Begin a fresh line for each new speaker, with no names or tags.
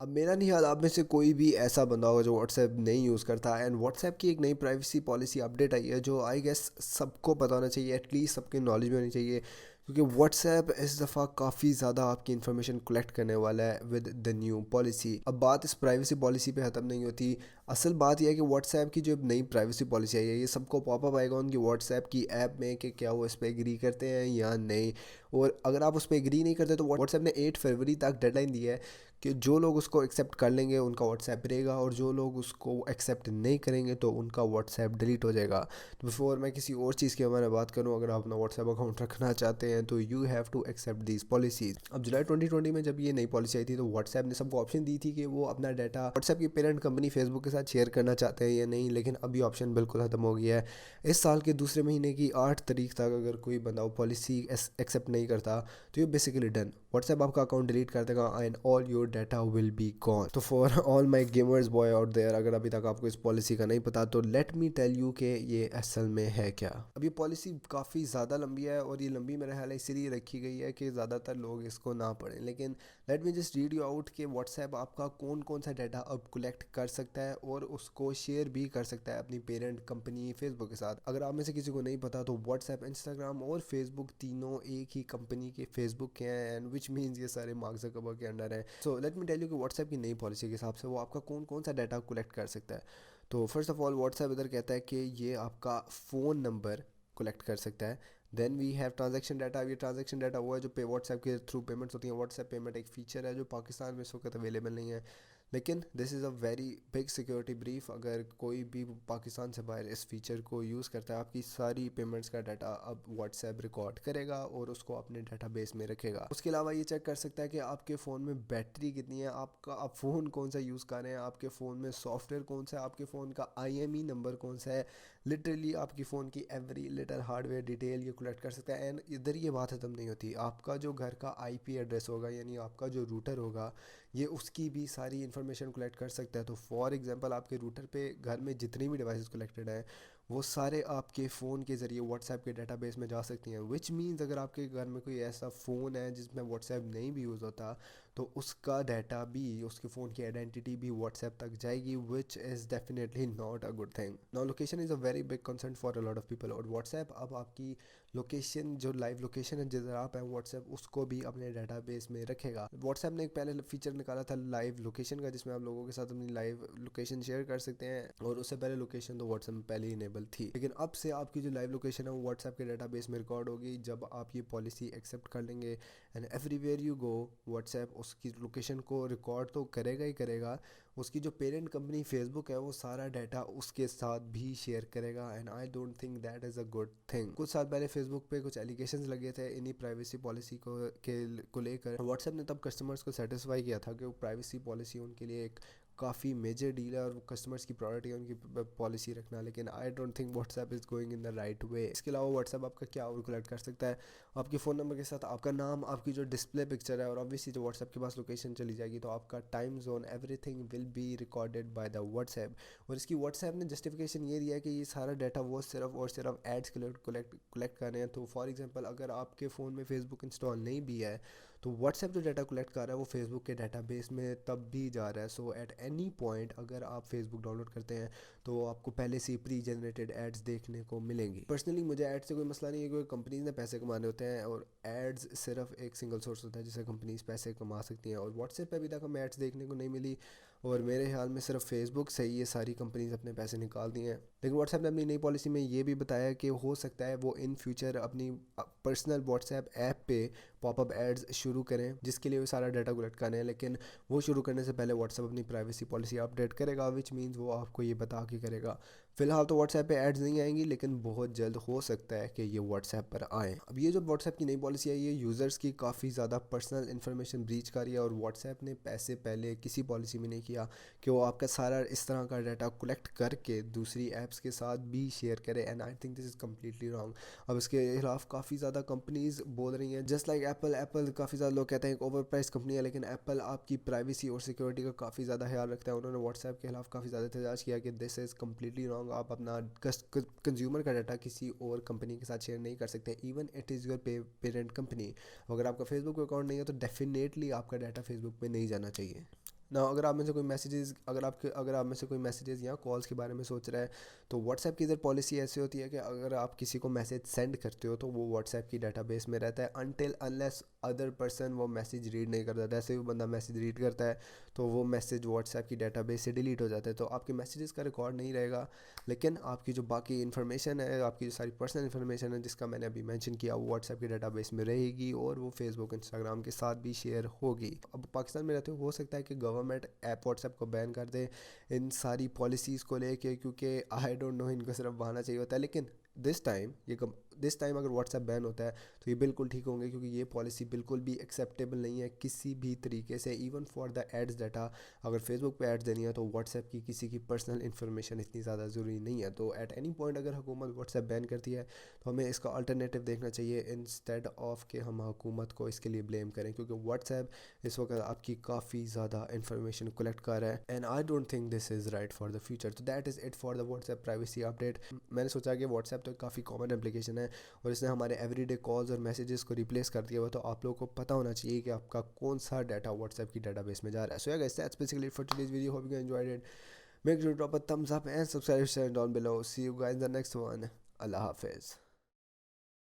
अब मेरा नहीं याद आप में से कोई भी ऐसा बंदा होगा जो व्हाट्सएप नहीं यूज़ करता। एंड व्हाट्सएप की एक नई प्राइवेसी पॉलिसी अपडेट आई है जो आई गेस सबको पता होना चाहिए, एटलीस्ट सबके नॉलेज में होनी चाहिए, क्योंकि व्हाट्सएप इस दफ़ा काफ़ी ज़्यादा आपकी इन्फॉर्मेशन कलेक्ट करने वाला है विद द न्यू पॉलिसी। अब बात इस प्राइवेसी पॉलिसी पे ख़त्म नहीं होती। असल बात यह है कि व्हाट्सएप की जो नई प्राइवेसी पॉलिसी आई है ये सबको पॉपअप आएगा उनकी व्हाट्सएप की ऐप में कि क्या वो इस पर एग्री करते हैं या नहीं। और अगर आप उस पर एग्री नहीं करते तो व्हाट्सएप ने 8 फरवरी तक डेडलाइन दी है कि जो लोग उसको एक्सेप्ट कर लेंगे उनका व्हाट्सएप रहेगा, और जो लोग उसको एक्सेप्ट नहीं करेंगे तो उनका व्हाट्सएप डिलीट हो जाएगा। तो बिफोर मैं किसी और चीज़ के बारे में बात करूँ, अगर आप अपना व्हाट्सएप अकाउंट रखना चाहते हैं तो you have to accept these policies. अब जुलाई 2020 में जब ये नई पॉलिसी आई थी तो व्हाट्सएप ने सबको ऑप्शन दी थी कि वो अपना डाटा व्हाट्सएप की पेरेंट कंपनी फेसबुक के साथ शेयर करना चाहते हैं या नहीं, लेकिन अभी ऑप्शन बिल्कुल ख़त्म हो गया है। इस साल के दूसरे महीने की 8 तारीख तक अगर कोई बंदा वो पॉलिसी एक्सेप्ट नहीं करता तो ये बेसिकली डन, व्हाट्सएप आपका अकाउंट डिलीट कर देगा and all your data will be gone. तो for all my gamers boy out there, अगर अभी तक आपको इस पॉलिसी का नहीं पता तो लेट मी टेल यू कि ये असल में है क्या। अब ये पॉलिसी काफ़ी ज़्यादा लंबी है और ये लंबी मेरा ख्याल है इसीलिए रखी गई है कि ज़्यादातर लोग इसको ना पढ़ें, लेकिन let me just read you out कि व्हाट्सएप आपका कौन कौन सा डाटा अब कलेक्ट कर सकता है और उसको शेयर भी कर सकता है अपनी पेरेंट कंपनी फेसबुक के साथ। अगर आप में से किसी को नहीं पता तो व्हाट्सएप, इंस्टाग्राम और फेसबुक तीनों एक ही कंपनी के फेसबुक के हैं, एंड विच मीन्स ये सारे मार्क ज़करबर्ग के अंडर हैं। So let me tell you कि व्हाट्सएप की नई पॉलिसी के हिसाब से वो आपका कौन कौन सा डाटा कलेक्ट कर सकता है। तो फर्स्ट ऑफ ऑल व्हाट्सएप इधर कहता है कि ये आपका फ़ोन नंबर कलेक्ट कर सकता है। Then we have transaction data. ये ट्रांजैक्शन डाटा वो है जो पे व्हाट्सएप के थ्रू पेमेंट्स होती हैं। व्हाट्सएप पेमेंट एक फीचर है जो पाकिस्तान में इस वक्त अवेलेबल नहीं है, लेकिन this is a very big security brief. अगर कोई भी पाकिस्तान से बाहर इस फीचर को यूज़ करता है आपकी सारी पेमेंट्स का डाटा अब व्हाट्सएप रिकॉर्ड करेगा और उसको अपने डाटाबेस में रखेगा। उसके अलावा ये चेक कर सकता है कि आपके फ़ोन में बैटरी कितनी है, आपका आप फ़ोन कौन सा यूज़ कर रहे हैं, आपके फ़ोन में सॉफ्टवेयर कौन सा है, आपके फ़ोन का IME नंबर कौन सा है। लिटरली आपकी फ़ोन की एवरी लिटल हार्डवेयर डिटेल ये कलेक्ट कर सकता है। एंड इधर ये बात ख़त्म नहीं होती, आपका जो घर का IP एड्रेस होगा यानी आपका जो रूटर होगा ये उसकी भी सारी इन्फॉर्मेशन कलेक्ट कर सकता है। तो फॉर एग्जांपल आपके रूटर पे घर में जितनी भी डिवाइसेस कलेक्टेड हैं वो सारे आपके फ़ोन के ज़रिए व्हाट्सएप के डाटाबेस में जा सकती हैं, विच मीन्स अगर आपके घर में कोई ऐसा फ़ोन है जिसमें व्हाट्सएप नहीं भी यूज़ होता तो उसका डाटा भी, उसके फ़ोन की आइडेंटिटी भी व्हाट्सएप तक जाएगी, which is definitely not a good thing. Now location is a very big concern for a lot of people, और व्हाट्सएप अब आपकी लोकेशन, जो लाइव लोकेशन है जिधर आप हैं, व्हाट्सएप उसको भी अपने डाटाबेस में रखेगा। व्हाट्सएप ने एक पहले फीचर निकाला था लाइव लोकेशन का, जिसमें आप लोगों के साथ अपनी लाइव लोकेशन शेयर कर सकते हैं, और उससे पहले लोकेशन तो व्हाट्सएप में पहले ही इनेबल थी, लेकिन अब से आपकी जो लाइव लोकेशन है वो व्हाट्सएप के डाटाबेस में रिकॉर्ड होगी जब आप ये पॉलिसी एक्सेप्ट कर लेंगे। And everywhere you go WhatsApp उसकी लोकेशन को रिकॉर्ड तो करेगा ही करेगा, उसकी जो पेरेंट कंपनी फेसबुक है वो सारा डाटा उसके साथ भी शेयर करेगा। And I don't think that is a good thing. कुछ साल पहले फेसबुक पे कुछ एलिगेशंस लगे थे इन्हीं प्राइवेसी पॉलिसी को लेकर। व्हाट्सएप ने तब कस्टमर्स को सेटिस्फाई किया था कि वो प्राइवेसी पॉलिसी उनके लिए एक काफ़ी मेजर डील है और कस्टमर्स की प्रायोरिटी है उनकी पॉलिसी रखना, लेकिन आई don't think WhatsApp is going in the right way. इसके अलावा व्हाट्सएप आपका क्या और कलेक्ट कर सकता है, आपके फ़ोन नंबर के साथ आपका नाम, आपकी जो डिस्प्ले पिक्चर है, और ऑब्वियसली जो व्हाट्सएप के पास लोकेशन चली जाएगी तो आपका time zone, everything will be recorded by the WhatsApp. और इसकी व्हाट्सएप ने जस्टिफिकेशन ये दिया है कि ये सारा डाटा वो सिर्फ और सिर्फ एड्स कलेक्ट कर रहे हैं। तो फॉर एग्जांपल अगर आपके फ़ोन में फेसबुक इंस्टॉल नहीं भी है तो व्हाट्सएप जो डाटा कलेक्ट कर रहा है वो फेसबुक के डाटाबेस में तब भी जा रहा है। सो एट एनी पॉइंट अगर आप फेसबुक डाउनलोड करते हैं तो आपको पहले से ही प्री जनरेटेड एड्स देखने को मिलेंगी। पर्सनली मुझे एड्स से कोई मसला नहीं है, क्योंकि कंपनीज ने पैसे कमाने होते हैं और एड्स सिर्फ एक सिंगल सोर्स होता है जिससे कंपनीज पैसे कमा सकती हैं, और व्हाट्सएप पे अभी तक हमें एड्स देखने को नहीं मिली, और मेरे ख्याल में सिर्फ फेसबुक से ही ये सारी कंपनीज अपने पैसे निकाल दिए हैं। लेकिन व्हाट्सएप ने अपनी नई पॉलिसी में ये भी बताया कि हो सकता है वो इन फ्यूचर अपनी पर्सनल व्हाट्सएप ऐप पे पॉपअप एड्स शुरू करें जिसके लिए वो सारा डाटा कलेक्ट करना है, लेकिन वो शुरू करने से पहले व्हाट्सएप अपनी प्राइवेसी पॉलिसी अपडेट करेगा, विच मीन्स वो आपको ये बता के करेगा। फिलहाल तो व्हाट्सएप पे एड्स नहीं आएंगी, लेकिन बहुत जल्द हो सकता है कि ये व्हाट्सएप पर आए। अब ये जो व्हाट्सएप की नई पॉलिसी है ये यूज़र्स की काफ़ी ज़्यादा पर्सनल इन्फॉर्मेशन ब्रीच कर रही है, और व्हाट्सएप ने पैसे पहले किसी पॉलिसी में नहीं किया कि वो आपका सारा इस तरह का डाटा कलेक्ट करके दूसरी ऐप्स के साथ भी शेयर करे, and I think this is completely wrong. अब इसके खिलाफ काफ़ी ज़्यादा कंपनीज बोल रही हैं, जस्ट लाइक एप्पल काफ़ी ज़्यादा लोग कहते हैं एक ओवर प्राइस कंपनी है, लेकिन एप्पल आपकी प्राइवेसी और सिक्योरिटी का काफ़ी ज़्यादा ख्याल रखता है। उन्होंने व्हाट्सएप के खिलाफ काफ़ी ज़्यादा एहतजाज किया कि दिस इज़ कम्प्लीटली रॉन्ग, आप अपना कंज्यूमर का डाटा किसी और कंपनी के साथ शेयर नहीं कर सकते, even it is your parent company. अगर आपका फेसबुक अकाउंट नहीं है तो डेफिनेटली आपका डाटा फेसबुक पे नहीं जाना चाहिए। ना अगर आप में से कोई मैसेजेस अगर आप में से कोई मैसेजेस या कॉल्स के बारे में सोच रहा है, तो व्हाट्सएप की इधर पॉलिसी ऐसी होती है कि अगर आप किसी को मैसेज सेंड करते हो तो वो व्हाट्सएप की डाटाबेस में रहता है अनटिल अनलेस अदर पर्सन वो मैसेज रीड नहीं करता। जैसे ही वो बंदा मैसेज रीड करता है तो वो मैसेज व्हाट्सएप की डाटाबेस से डिलीट हो जाता है, तो आपके मैसेजेस का रिकॉर्ड नहीं रहेगा। लेकिन आपकी जो बाकी इन्फॉर्मेशन है, आपकी जो सारी पर्सनल इन्फॉर्मेशन है जिसका मैंने अभी मेंशन किया, वो व्हाट्सएप की डाटाबेस में रहेगी और वो फेसबुक इंस्टाग्राम के साथ भी शेयर होगी। अब पाकिस्तान में रहते हो सकता है कि गवर्नमेंट ऐप व्हाट्सएप को बैन कर दे इन सारी पॉलिसीज़ को लेके, क्योंकि आई डोंट नो इनको सिर्फ बहाना चाहिए होता है। लेकिन दिस टाइम अगर व्हाट्सएप बैन होता है तो ये बिल्कुल ठीक होंगे, क्योंकि ये पॉलिसी बिल्कुल भी एक्सेप्टेबल नहीं है किसी भी तरीके से, even for the ads data. अगर फेसबुक पे एड्स देनी है तो व्हाट्सएप की किसी की पर्सनल इन्फॉर्मेशन इतनी ज़्यादा ज़रूरी नहीं है। तो एट एनी पॉइंट अगर हुकूमत व्हाट्सएप बैन करती है तो हमें इसका अल्टरनेटिव देखना चाहिए इंस्टेड ऑफ कि हम हुकूमत को इसके लिए ब्लेम करें, क्योंकि व्हाट्सएप इस वक्त आपकी काफ़ी ज़्यादा इन्फॉर्मेशन कलेक्ट कर रहा है and I don't think this is right for the future. तो that is it for the WhatsApp privacy update. मैंने सोचा कि व्हाट्सएप तो काफ़ी कॉमन एप्लीकेशन है और इसने हमारे एवरीडे कॉल्स और मैसेजेस को रिप्लेस कर दिया हुआ, तो आप लोगों को पता होना चाहिए कि आपका कौन सा डाटा व्हाट्सएप की डाटाबेस में जा रहा है। So yeah guys, that's basically for today's video, hope you enjoyed it. Make sure to drop a thumbs up and subscribe down below. See you guys in the next one. अल्लाह हाफिज़।